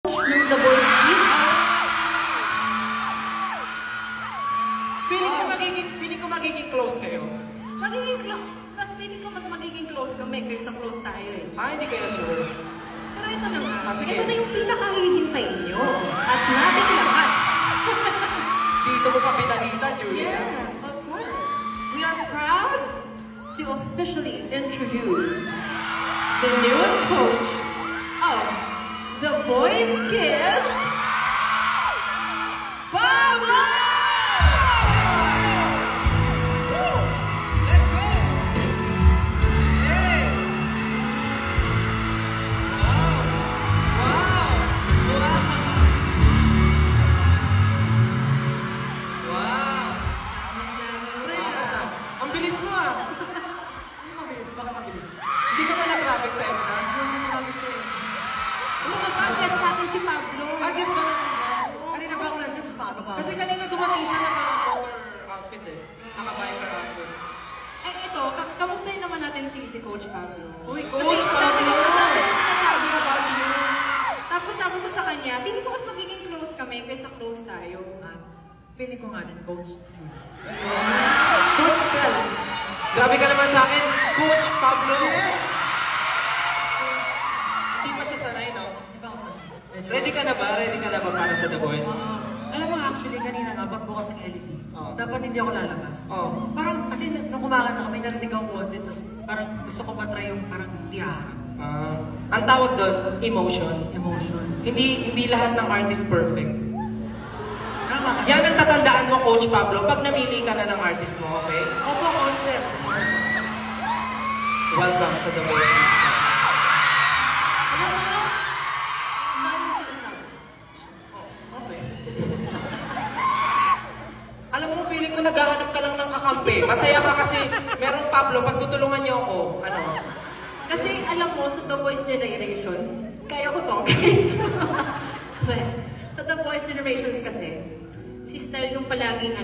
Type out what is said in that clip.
Nung The Boys Kids? Feeling ko magiging close kayo. Feeling ko mas magiging close kami kaysa close tayo eh. Hindi kayo sure. Pero ito na nga. Sige. Ito na yung pinakahihintay nyo. At nating lahat. Dito mo pa pinakita, Julia. Yes, of course. We are proud to officially introduce the newest coach of The Boys Kids, Pablo! Let's go! Hey! Wow! Ang bilis mo ah! Ano mabilis? Baka mabilis? Hindi ka ba na-traffic sa EDSA? Hindi ka traffic sa EDSA. Ano ka ba? Guest natin si Pablo. Guess ka natin siya. Kanina ba ako nandiyan? Paano pa? Kasi kanina dumating siya naka-cover outfit eh. Naka-biker outfit. Ito, kamustahin naman natin si Coach Pablo. Uy, Kasi Coach Pablo! dami ko sinasabi about you. Tapos sabi ko sa kanya, feeling ko mas magiging close kami kaysa close tayo. Feeling ko nga din, Coach Julia. Coach Tel! Grabe ka naman sa akin, Coach Pablo! Hindi pa siya sanay, no? Di ba ako sa... Ready ka na ba? Ready ka na ba para sa The Voice? Alam mo actually, kanina nga, pagbukas ng LED, dapat hindi ako lalabas. Oo. Parang, kasi nung kumakanta ako, may narinig akong konti, tapos parang gusto ko matry yung parang tiyara. Ang tawag doon, emotion. Emotion. Hindi lahat ng artist perfect. Tama ka. Yan ang tatandaan mo, Coach Pablo, pag namili ka na ng artist mo, okay? Opo, Coach Tel. Welcome sa The Voice. Alam mo, mahal mo si Usap. Okay. Alam mo, feeling ko naghahanap ka lang ng kakampi. Masaya ka kasi merong Pablo, pagtutulungan niyo ako, ano? Kasi alam mo, sa The Voice Generation, kaya ko to, guys. Sa The Voice Generations kasi, si Style yung palaging